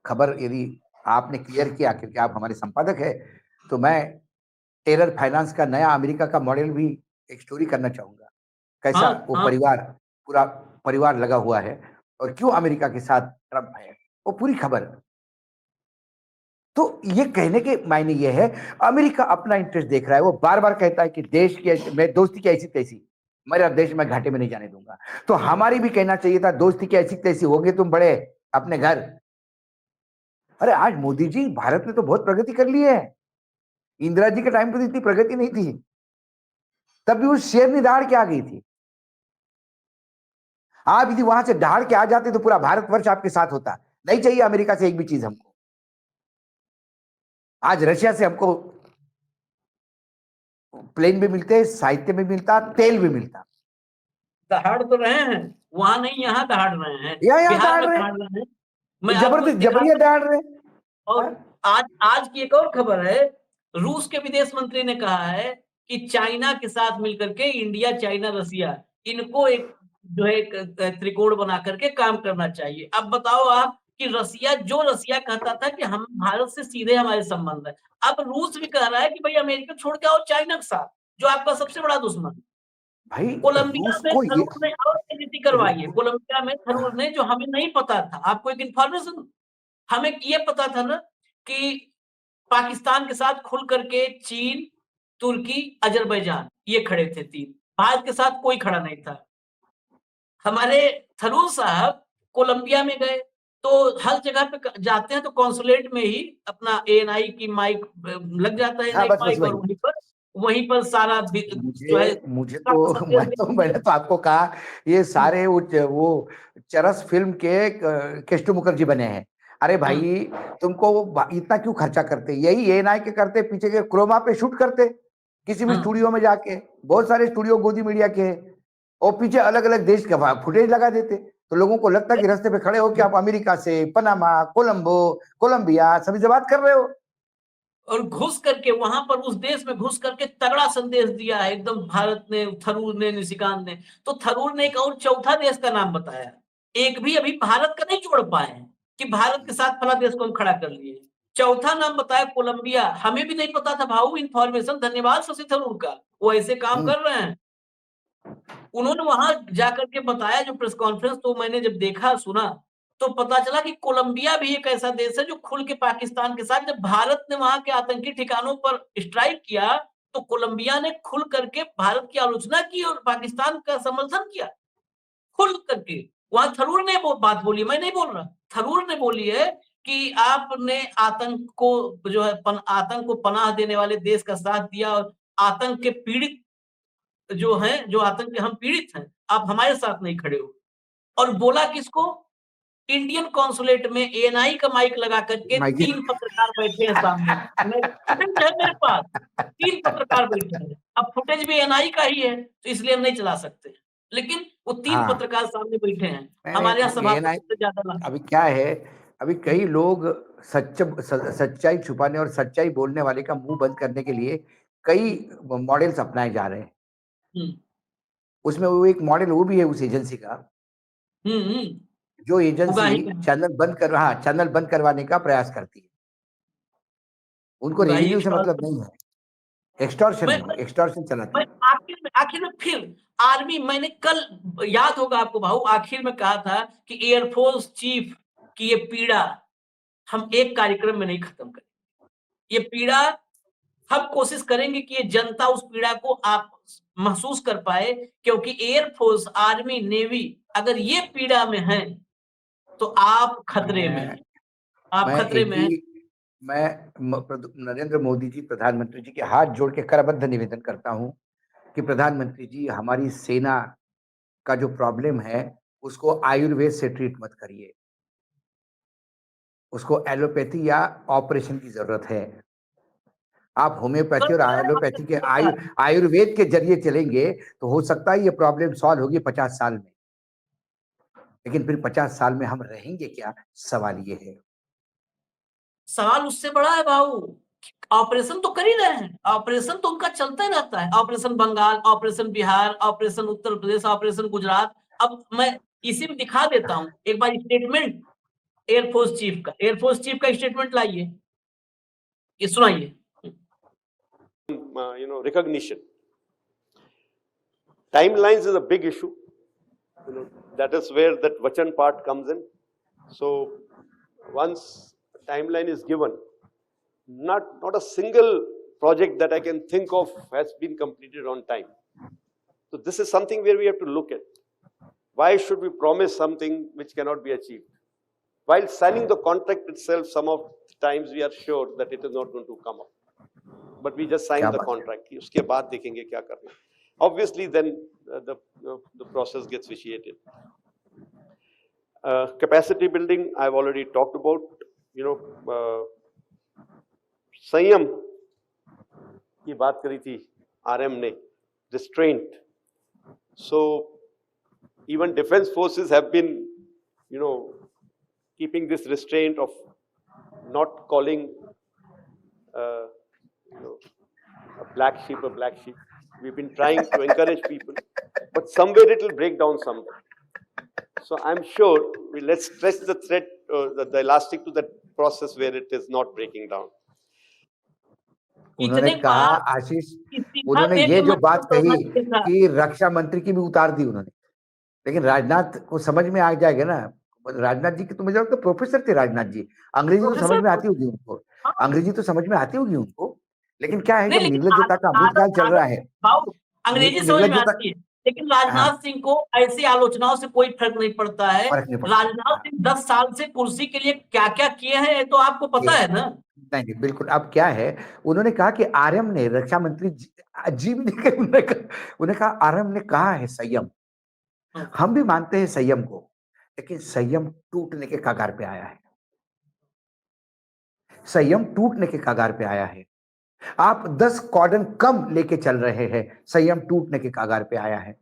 खबर यदि आपने क्लियर किया, क्योंकि आप हमारे संपादक है, तो मैं टेरर फाइनेंस का नया अमेरिका का मॉडल भी एक स्टोरी करना चाहूंगा। कैसा हाँ, वो हाँ। परिवार, पूरा परिवार लगा हुआ है और क्यों अमेरिका के साथ ट्रंप है, वो पूरी खबर। तो ये कहने के मायने ये है, अमेरिका अपना इंटरेस्ट देख रहा है। वो बार बार कहता है कि देश की, मैं दोस्ती की ऐसी तैसी, मेरा देश मैं घाटे में नहीं जाने दूंगा। तो हमारी भी कहना चाहिए था, दोस्ती की ऐसी तैसी होगी तुम बड़े अपने घर। अरे आज मोदी जी, भारत ने तो बहुत प्रगति कर ली है। इंदिरा जी के टाइम पे तो इतनी प्रगति नहीं थी, तब भी वो शेरनी दहाड़ के आ गई थी। आप यदि वहां से दहाड़ के आ जाते तो पूरा भारतवर्ष आपके साथ होता। नहीं चाहिए अमेरिका से एक भी चीज हमको। आज रशिया से हमको प्लेन भी मिलते, साहित्य भी मिलता, तेल भी मिलता। दहाड़ तो रहे हैं, वहां नहीं, यहाँ दहाड़ रहे हैं। यहाँ बिहार दहाड़ में रहे, दहाड़ रहे हैं। मैं आपको जबरदस्त जबरिया दिखाता हूँ। दहाड़ रहे। और हाँ? आज आज की एक और खबर है। रूस के विदेश मंत्री ने कहा है कि चाइना के साथ मिलकर के, इंडिया, चाइना, रसिया, इनको एक जो है एक त्रिकोण बना करके काम करना चाहिए। अब बताओ आप कि रसिया कहता था कि हम भारत से सीधे हमारे संबंध है, अब रूस भी कह रहा है कि भाई अमेरिका छोड़ के आओ चाइना के साथ, जो आपका सबसे बड़ा दुश्मन है। भाई कोलंबिया रूस में को ये थरूर ने और नीति करवाई है। कोलंबिया में थरूर ने, जो हमें नहीं पता था, आपको एक इंफॉर्मेशन, हमें ये पता था ना कि पाकिस्तान के साथ खुल करके चीन, तुर्की, अजरबैजान, ये खड़े थे तीन, भारत के साथ कोई खड़ा नहीं था। हमारे थरूर साहब कोलंबिया में गए, तो हर जगह पे जाते हैं तो कॉन्सुलेट में ही अपना एएनआई की माइक लग जाता है, हाँ, एएनआई बस बस माइक, और वही। वहीं पर सारा जो है मुझे मुझे सख्त तो संदेश मैंने तो आपको कहा, ये हुँ, सारे वो चरस फिल्म के केस्टू मुखर्जी बने हैं। अरे हुँ, भाई, तुमको वो इतना क्यों खर्चा करते? यही एएनआई के करते, पीछे के क्रोमा पे शूट करते, किसी भी हुँ। स्टूडियो में जाके। बहुत सारे स्टूडियो गोदी मीडिया के हैं, और पीछे अलग अलग देश का फुटेज लगा देते, तो लोगों को लगता कि रास्ते पे खड़े हो कि आप अमेरिका से, पनामा, कोलंबो, कोलंबिया सभी से बात कर रहे हो। और घुस करके वहां पर उस देश में घुस करके तगड़ा संदेश दिया है एकदम, भारत ने, थरूर ने, निशिकांत ने। तो थरूर ने एक और चौथा देश का नाम बताया, एक भी अभी भारत का नहीं जोड़ पाए हैं कि भारत के साथ फला देश को हम खड़ा कर लिए। चौथा नाम बताया कोलंबिया, हमें भी नहीं पता था भाऊ, इंफॉर्मेशन, धन्यवाद शशि थरूर का, वो ऐसे काम हम्म, कर रहे हैं। उन्होंने वहां जाकर के बताया, जो प्रेस कॉन्फ्रेंस, तो मैंने जब देखा सुना, तो पता चला कि कोलंबिया भी एक ऐसा देश है जो खुल के पाकिस्तान के साथ, जब भारत ने वहां के आतंकी ठिकानों पर स्ट्राइक किया, तो कोलंबिया ने खुल करके भारत की आलोचना की और पाकिस्तान का समर्थन किया, खुल करके। वहां थरूर ने वो बात बोली, मैं नहीं बोल रहा, थरूर ने बोली है कि आपने आतंक को जो है आतंक को पनाह देने वाले देश का साथ दिया और आतंक के पीड़ित जो हैं, जो आतंक के हम पीड़ित हैं, आप हमारे साथ नहीं खड़े हो। और बोला किसको? इंडियन कॉन्सुलेट में एएनआई का माइक लगा करके माइक 3 पत्रकार बैठे हैं सामने। फुटेज है मेरे पास, 3 पत्रकार बैठे हैं। अब फुटेज भी एएनआई का ही है, तो इसलिए हम नहीं चला सकते। लेकिन वो 3 हाँ, पत्रकार सामने बैठे हैं। मैंने हमारे यहाँ ये ना, सभापति से ज्यादा अभी क्या है, अभी हुँ, कई लोग सच्चाई छुपाने और सच्चाई बोलने वाले का मुंह बंद करने के लिए कई मॉडल्स अपनाए जा रहे हैं। हुँ, उसमें वो एक मॉडल वो भी है उस एजेंसी का, हुँ, हुँ, जो एजेंसी उगाही का चैनल बंद करवाने का प्रयास करती है। उनको उगाही रेवेन्यू से मतलब एक्सटॉर्शन। नहीं है, एक्सटॉर्शन मैं है, वो एक्सटॉर्शन चलाती मैं है। आखिर में फिर आर्मी, मैंने कल, याद होगा आपको भाऊ, आखिर में कहा था कि एयरफोर्स चीफ की ये पीड़ा हम एक कार्यक्रम में नहीं खत्म करेंगे। ये पीड़ा हम कोशिश करेंगे कि ये जनता उस पीड़ा को आप महसूस कर पाए, क्योंकि एयरफोर्स, आर्मी, नेवी अगर ये पीड़ा में हैं, तो आप खतरे में मैं हैं। आप मैं खतरे एक में ही हैं। मैं नरेंद्र मोदी जी प्रधानमंत्री जी के हाथ जोड़ के करबद्ध निवेदन करता हूं कि प्रधानमंत्री जी, हमारी सेना का जो प्रॉब्लम है उसको आयुर्वेद से ट्रीट मत करिए, उसको एलोपैथी या ऑपरेशन की जरूरत है। आप होम्योपैथी कर और तो रहे हैं, हमने एलोपैथी के नहीं कहा। आयुर्वेद के जरिए चलेंगे तो हो सकता है ये प्रॉब्लम सॉल्व होगी 50 साल में, लेकिन फिर 50 साल में हम रहेंगे क्या, सवाल ये है। सवाल उससे बड़ा है भाऊ। ऑपरेशन तो कर ही रहे हैं, ऑपरेशन तो उनका चलता ही रहता है। Operation Bengal, operation Bihar, operation Uttar Pradesh, operation Gujarat. अब मैं इसी में दिखा देता हूं एक बार स्टेटमेंट एयरफोर्स चीफ का स्टेटमेंट लाइए, ये सुनाइए। Recognition. Timelines is a big issue. That is where that Vachan part comes in. So once timeline is given, not a single project that I can think of has been completed on time. So this is something where we have to look at. Why should we promise something which cannot be achieved? While signing the contract itself, some of the times we are sure that it is not going to come up. But we just signed the contract. उसके बाद देखेंगे क्या करना है. Obviously, then the process gets vitiated. Capacity building, I've already talked about. संयम की बात करी थी RM ने, restraint. So even defense forces have been, keeping this restraint of not calling a black sheep a black sheep. We've been trying to encourage people, but somewhere it will break down somewhere. So I'm sure let's stretch the thread, the elastic to that process where it is not breaking down. उन्होंने इतने कहा, बात आशीष, इस्तीफा उन्होंने दे ये के जो बात मतलब कही करना चाहिए था। कि रक्षा मंत्री की भी उतार दी उन्होंने, लेकिन राजनाथ को समझ में आ जाएगा ना। राजनाथ जी की तो मुझे लगता है प्रोफेसर थे राजनाथ जी, अंग्रेजी तो समझ प्रोफेसर में तो, आती होगी उनको, हाँ, अंग्रेजी तो समझ में आती होगी उनको। लेकिन क्या है, नहीं, जब लेकिन निर्लज्जता आदत का अमृतकाल आदत चल रहा आदत है, भाऊ, अंग्रेजी समझ में निर्लज्जता, आती है, लेकिन हाँ, राजनाथ सिंह को ऐसी आलोचनाओं से कोई फर्क नहीं पड़ता है। फर्क नहीं पड़ता। राजनाथ हाँ, सिंह 10 साल से कुर्सी के लिए क्या क्या किए हैं, ये तो आपको पता ये है ना। नहीं नहीं, बिल्कुल। अब क्या है, उन्होंने कहा कि आरएम ने, रक्षा मंत्री जी भी नहीं कहा, उन्होंने कहा आरएम ने कहा है संयम। हम भी मानते हैं संयम को, लेकिन संयम टूटने के कगार पे आया है, संयम टूटने के कगार पे आया है। आप 10 कॉर्डन कम लेके चल रहे हैं, संयम टूटने के कगार पे आया है।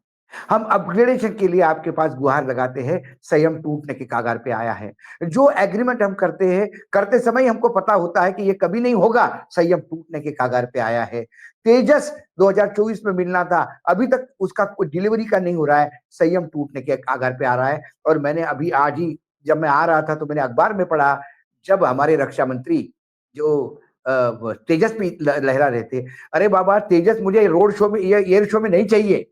हम अपग्रेडेशन के लिए आपके पास गुहार लगाते हैं, संयम टूटने के कगार पे आया है। जो एग्रीमेंट हम करते हैं, करते समय हमको पता होता है कि ये कभी नहीं होगा, संयम टूटने के कगार पे आया है। तेजस 2024 में मिलना था, अभी तक उसका कोई डिलीवरी का नहीं हो रहा है, संयम टूटने के कगार पे आ रहा है। और मैंने अभी आज ही जब मैं आ रहा था तो मैंने अखबार में पढ़ा, जब हमारे रक्षा मंत्री जो तेजस भी लहरा रहे थे, अरे बाबा तेजस मुझे रोड शो में, एयर शो में नहीं चाहिए,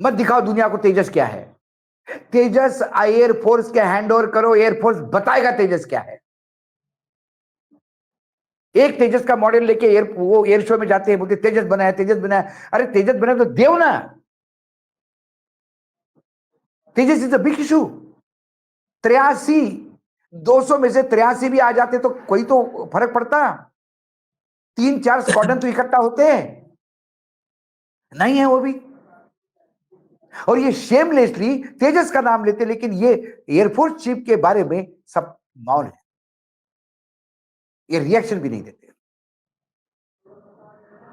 मत दिखाओ दुनिया को तेजस क्या है। तेजस एयरफोर्स के हैंड ओवर करो, एयरफोर्स बताएगा तेजस क्या है। एक तेजस का मॉडल लेके वो एयर शो में जाते हैं, बोलते तेजस बनाया, तेजस बनाया। अरे तेजस बनाया तो देव ना, तेजस इज अ बिग इशू। 83, 200 में से 83 भी आ जाते तो कोई तो फर्क पड़ता। 3-4 स्क्वाड्रन तो इकट्ठा होते हैं, नहीं है वो भी। और ये शेमलेसली तेजस का नाम लेते, लेकिन ये एयरफोर्स चीफ के बारे में सब मौन है, ये रिएक्शन भी नहीं देते।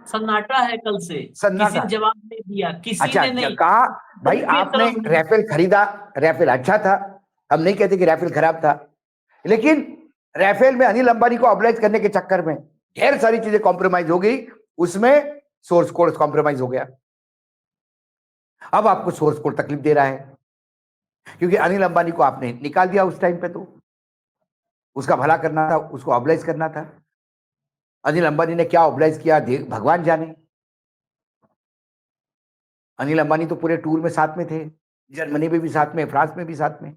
सन्नाटा है कल से, सन्नाटा। किसी ने जवाब नहीं दिया, किसी अच्छा, ने नहीं कहा भाई कोई आपने बेतरफ नहीं। राफेल खरीदा, राफेल अच्छा था, हम नहीं कहते कि राफेल खराब था, लेकिन राफेल में अनिल अंबानी को ऑब्लाइज करने के चक्कर में ढेर सारी चीजें कॉम्प्रोमाइज हो गई, उसमें सोर्स कोड कॉम्प्रोमाइज हो गया। अब आपको सोर्स कोड तकलीफ दे रहा है, क्योंकि अनिल अंबानी को आपने निकाल दिया उस टाइम पे, तो उसका भला करना था, उसको ऑब्लाइज करना था। अनिल अंबानी ने क्या ऑब्लाइज किया भगवान जाने। अनिल अंबानी तो पूरे टूर में साथ में थे, जर्मनी में भी साथ में, फ्रांस में भी साथ में,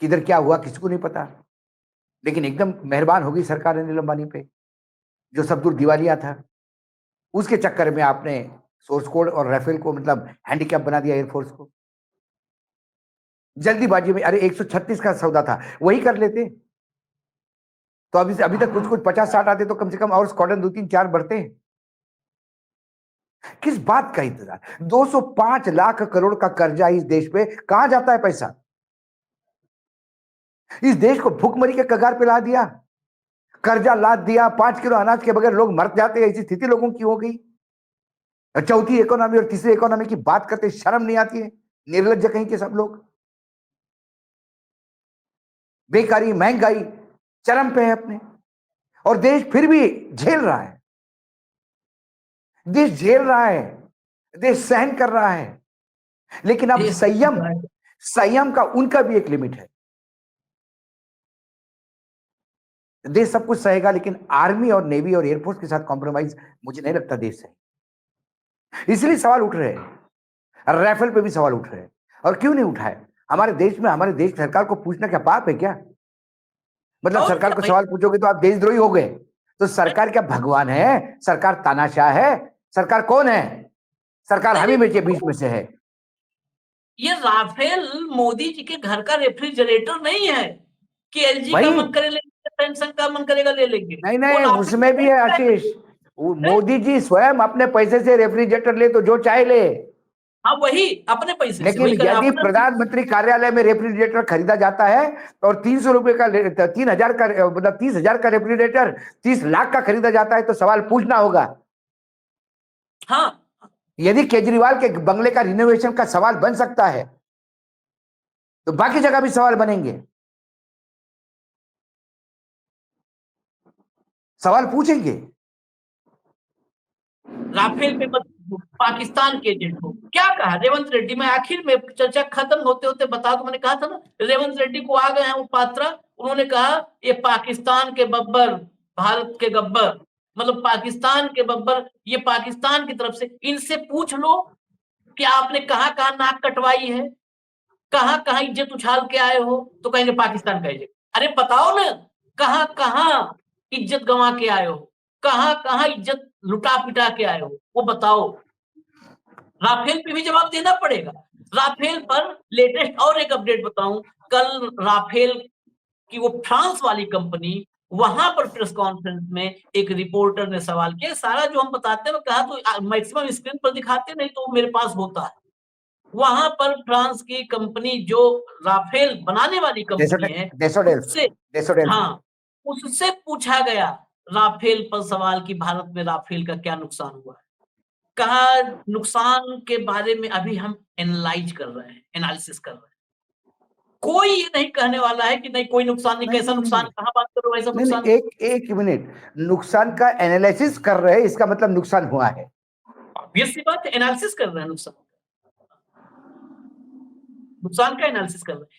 किधर क्या हुआ किसी को नहीं पता। लेकिन एकदम मेहरबान हो गई सरकार अनिल अंबानी पे, जो सब दूर दिवालिया था। उसके चक्कर में आपने सोर्स कोड और राफेल को मतलब हैंडीकैप बना दिया एयरफोर्स को। जल्दीबाजी में, अरे 136 का सौदा था, वही कर लेते तो अभी तक कुछ 50-60 आते तो कम से कम और स्क्वाड्रन 2-3-4 बढ़ते। किस बात का इंतजार? 205 लाख करोड़ का कर्जा इस देश पे, कहां जाता है पैसा? इस देश को भूखमरी के कगार पे ला दिया, कर्जा लाद दिया, 5 किलो अनाज के बगैर लोग मर जाते, ऐसी स्थिति लोगों की हो गई। चौथी इकोनॉमी और तीसरी इकोनॉमी की बात करते शर्म नहीं आती है? निर्लज्ज कहीं के सब लोग। बेकारी, महंगाई चरम पे है अपने, और देश फिर भी झेल रहा है। देश झेल रहा है, देश सहन कर रहा है, लेकिन अब संयम का उनका भी एक लिमिट है। देश सब कुछ सहेगा, लेकिन आर्मी और नेवी और एयरफोर्स के साथ कॉम्प्रोमाइज मुझे नहीं लगता देश सही। इसलिए सवाल उठ रहे हैं, राफेल पे भी सवाल उठ रहे हैं। और क्यों नहीं उठाए? हमारे देश में, हमारे देश सरकार को पूछना क्या पाप है क्या? मतलब सरकार को सवाल पूछोगे तो आप देशद्रोही हो गए। तो सरकार क्या भगवान है? सरकार तानाशाह है? सरकार कौन है? सरकार हम ही में के बीच में से है। ये राफेल मोदी जी के घर का रेफ्रिजरेटर नहीं है कि एलजी का मन करे ले, सैमसंग का मन करेगा ले लेंगे। नहीं, उसमें भी है आशीष, मोदी जी स्वयं अपने पैसे से रेफ्रिजरेटर ले तो जो चाहे ले। हाँ, वही अपने पैसे से। लेकिन यदि प्रधानमंत्री कार्यालय में रेफ्रिजरेटर खरीदा जाता है और 300 रुपए का, 3000 का, मतलब 30,000 का रेफ्रिजरेटर 30 लाख का खरीदा जाता है, तो सवाल पूछना होगा। हाँ, यदि केजरीवाल के बंगले का रिनोवेशन का सवाल बन सकता है, तो बाकी जगह भी सवाल बनेंगे, सवाल पूछेंगे। राफेल पे पाकिस्तान के एजेंट हो, क्या कहा रेवंत रेड्डी? मैं आखिर में चर्चा खत्म होते होते बता दूं, मैंने कहा था ना रेवंत रेड्डी को आ गए हैं वो पात्रा, उन्होंने कहा ये पाकिस्तान के बब्बर, भारत के गब्बर, मतलब पाकिस्तान के बब्बर, ये पाकिस्तान की तरफ से। इनसे पूछ लो कि आपने कहां कहां नाक कटवाई है, कहां कहां इज्जत उछाल के आए हो, तो कहेंगे पाकिस्तान का एजेंट। अरे बताओ ना, कहां कहां इज्जत गंवा के आए हो, कहां कहां इज्जत लुटा पिटा के आए हो, वो बताओ। राफेल पे भी जवाब देना पड़ेगा। राफेल पर लेटेस्ट और एक अपडेट बताऊं, कल राफेल की वो फ्रांस वाली कंपनी, वहां पर प्रेस कॉन्फ्रेंस में एक रिपोर्टर ने सवाल किया, सारा जो हम बताते हैं कहा तो मैक्सिमम स्क्रीन पर दिखाते, नहीं तो मेरे पास होता है। वहां पर फ्रांस की कंपनी जो राफेल बनाने वाली कंपनी है, उससे, हाँ, उससे पूछा गया राफेल पर सवाल कि भारत में राफेल का क्या नुकसान हुआ है। कहा नुकसान के बारे में अभी हम एनालाइज कर रहे हैं, एनालिसिस कर रहे हैं। कोई ये नहीं कहने वाला है कि नहीं कोई नुकसान नहीं, कैसा नुकसान, कहां बात करो ऐसा नुकसान। एक मिनट, नुकसान का एनालिसिस कर रहे हैं, इसका मतलब नुकसान हुआ है। ऑब्वियस सी बात है, एनालिसिस कर रहे हैं, नुकसान का एनालिसिस कर रहे हैं।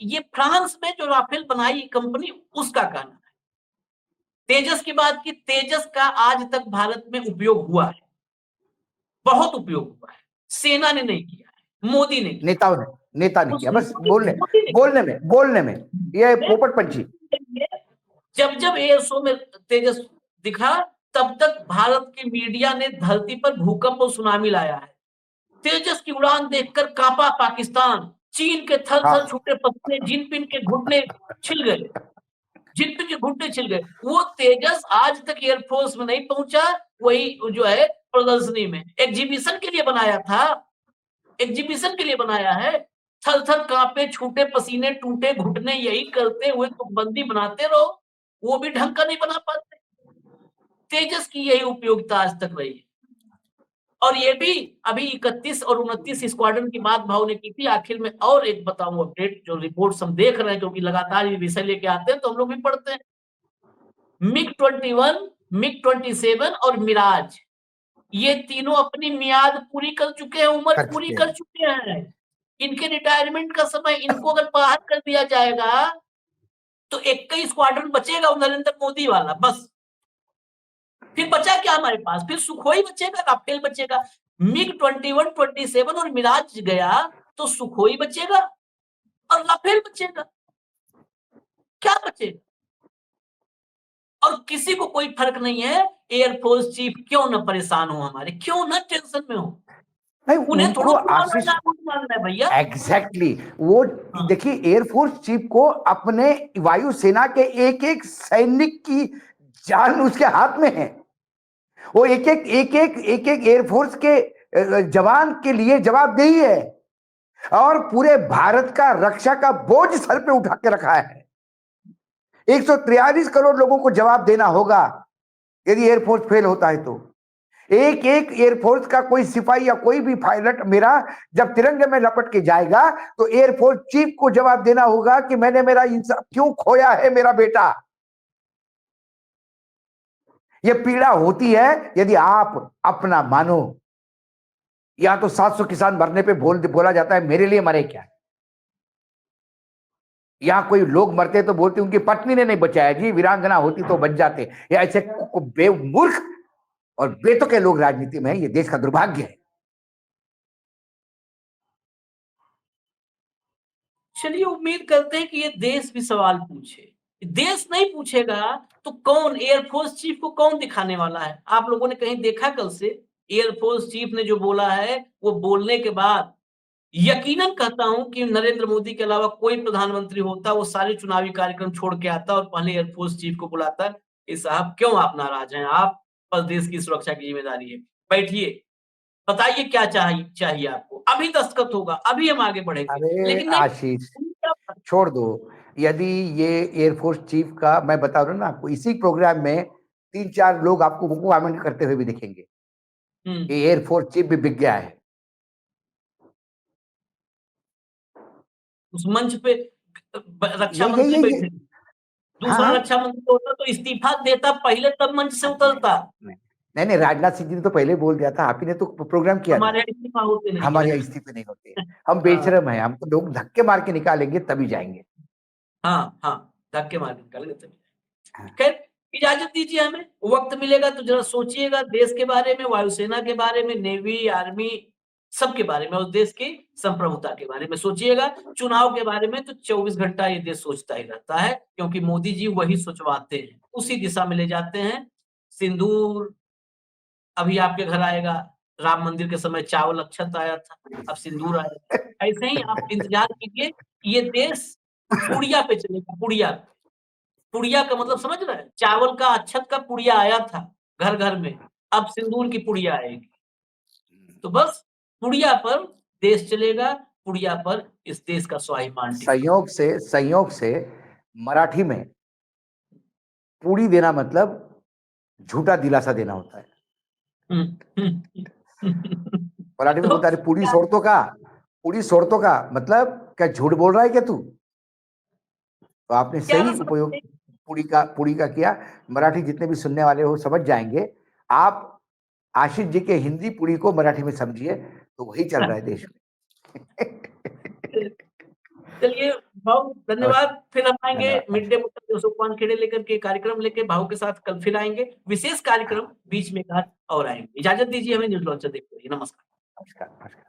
ये फ्रांस में जो राफेल बनाई कंपनी, उसका कहना है। तेजस की बात की, तेजस का आज तक भारत में उपयोग हुआ है, बहुत उपयोग हुआ है, सेना ने नहीं किया है, मोदी ने किया, नेता ने किया, बस बोलने में ये पोपट पंछी। जब जब एयर शो में तेजस दिखा, तब तक भारत की मीडिया ने धरती पर भूकंप और सुनामी लाया है। तेजस की उड़ान देखकर कांपा पाकिस्तान, चीन के थर हाँ। थर छूटे पसीने, जिनपिंग के घुटने छिल गए, जिनपिंग के घुटने छिल गए। वो तेजस आज तक एयरफोर्स में नहीं पहुंचा, वही जो है प्रदर्शनी में एग्जीबिशन के लिए बनाया था, एग्जीबिशन के लिए बनाया है। थर थर कांपे, छूटे पसीने, टूटे घुटने, यही करते हुए तुकबंदी बनाते रहो, वो भी ढंग का नहीं बना पाते। तेजस की यही उपयोगिता आज तक रही है। और ये भी अभी 31 और 29 स्क्वाड्रन की बात भाव ने की थी। आखिर में और एक बताऊं अपडेट, जो रिपोर्ट्स हम देख रहे हैं, क्योंकि लगातार ये विषय लेके आते हैं तो हम लोग भी पढ़ते हैं। मिग 21, मिग 27 और मिराज, ये तीनों अपनी मियाद पूरी कर चुके हैं, उम्र कर पूरी चुके कर हैं। चुके हैं। इनके रिटायरमेंट का समय, इनको अगर बाहर कर दिया जाएगा तो 21 स्क्वाड्रन बचेगा, वो नरेंद्र मोदी वाला, बस। फिर बचा क्या हमारे पास? फिर सुखोई बचेगा, राफेल बचेगा। मिग 21, 27 और मिराज गया तो सुखोई बचेगा और राफेल बचेगा, क्या बचेगा? और किसी को कोई फर्क नहीं है, एयरफोर्स चीफ क्यों ना परेशान हो हमारे, क्यों ना टेंशन में हो। नहीं, उन्हें उनको थोड़ा आशीष मानना है भैया। एग्जैक्टली वो हाँ। देखिए, एयरफोर्स चीफ को अपने वायुसेना के एक एक सैनिक की जान उसके हाथ में है। वो एक एक एयरफोर्स के जवान के लिए जवाबदेही है, और पूरे भारत का रक्षा का बोझ सर पे उठा के रखा है। 143 करोड़ लोगों को जवाब देना होगा यदि एयरफोर्स फेल होता है तो। एक एक एयरफोर्स का कोई सिपाही या कोई भी पायलट मेरा जब तिरंगे में लपट के जाएगा तो एयरफोर्स चीफ को जवाब देना होगा कि मैंने मेरा इंसान क्यों खोया है, मेरा बेटा। यह पीड़ा होती है यदि आप अपना मानो। या तो 700 किसान मरने पे बोला जाता है मेरे लिए मरे क्या। यहां कोई लोग मरते तो बोलते उनकी पत्नी ने नहीं बचाया जी, वीरांगना होती तो बच जाते। या ऐसे बेमूर्ख और बेतुके लोग राजनीति में है, ये देश का दुर्भाग्य है। चलिए, उम्मीद करते हैं कि ये देश भी सवाल पूछे। देश नहीं पूछेगा तो कौन, एयरफोर्स चीफ को कौन दिखाने वाला है? आप लोगों ने कहीं देखा कल से एयरफोर्स चीफ ने जो बोला है, वो बोलने के बाद यकीनन कहता हूं कि नरेंद्र मोदी के अलावा कोई प्रधानमंत्री होता, वो सारे चुनावी कार्यक्रम छोड़ के आता और पहले एयरफोर्स चीफ को बुलाता कि साहब क्यों आप नाराज हैं, आप पर देश की सुरक्षा की जिम्मेदारी है, बैठिए, बताइए क्या चाहिए आपको। अभी दस्तखत होगा, अभी हम आगे बढ़ेंगे। अरे लेकिन नहीं, आशीष, छोड़ दो। यदि ये एयरफोर्स चीफ का, मैं बता रहा हूं ना आपको, इसी प्रोग्राम में 3-4 लोग आपको कमेंट करते हुए भी दिखेंगे कि एयरफोर्स चीफ भी बिक गया है। उस मंच पे रक्षा ये मंत्री ये ये बैठे, हाँ दूसरा हाँ। रक्षा मंत्री होता तो इस्तीफा देता पहले, तब मंच से उतरता। नहीं नहीं, राजनाथ सिंह जी ने तो पहले बोल दिया था, आप ही ने तो प्रोग्राम किया था। हमारे यहाँ इस्तीफा होते नहीं हमारे है। यहाँ इस्तीफे नहीं होते, हम हाँ बेशरम हैं, हमको लोग धक्के मार के निकालेंगे तभी जाएंगे। हाँ हाँ, धक्के मार के निकालेंगे तभी। हाँ। खैर, इजाजत दीजिए, हमें वक्त मिलेगा तो जरा सोचिएगा देश के बारे में, वायुसेना के बारे में, नेवी, आर्मी, सबके बारे में, उस देश की संप्रभुता के बारे में सोचिएगा। चुनाव के बारे में तो 24 घंटा ये देश सोचता ही रहता है, क्योंकि मोदी जी वही सोचवाते हैं, उसी दिशा में ले जाते हैं। सिंदूर अभी आपके घर आएगा, राम मंदिर के समय चावल अक्षत आया था, अब सिंदूर आएगा। ऐसे ही आप इंतजार कीजिए, ये देश पुड़िया पे चलेगा, पुड़िया। पुड़िया का मतलब समझ रहे हैं? चावल का अक्षत का पुड़िया आया था घर घर में, अब सिंदूर की पुड़िया आएगी। तो बस पुड़िया पर देश चलेगा, पुड़िया पर इस देश का स्वाभिमान टिकेगा। संयोग से मराठी में पूरी देना मतलब झूठा दिलासा देना होता है। मराठी में तो बोलता है, क्या, पूरी सोड़तो का मतलब क्या, झूठ बोल रहा है क्या तू। तो आपने क्या सही ना उपयोग समझते? पूरी का किया। मराठी जितने भी सुनने वाले हो समझ जाएंगे। आप आशीष जी के हिंदी पूरी को मराठी में समझिए, तो वही चल रहा है देश में। चलिए भाऊ, नमस्कार। धन्यवाद। फिर हम आएंगे धन्यवाद। मिड डे सोपान खेड़े लेकर के कार्यक्रम लेके, भाऊ के साथ कल फिर आएंगे, विशेष कार्यक्रम बीच में एक आध और आएंगे। इजाजत दीजिए, हमें न्यूज लॉन्चर देखते रहिए। नमस्कार। नमस्कार।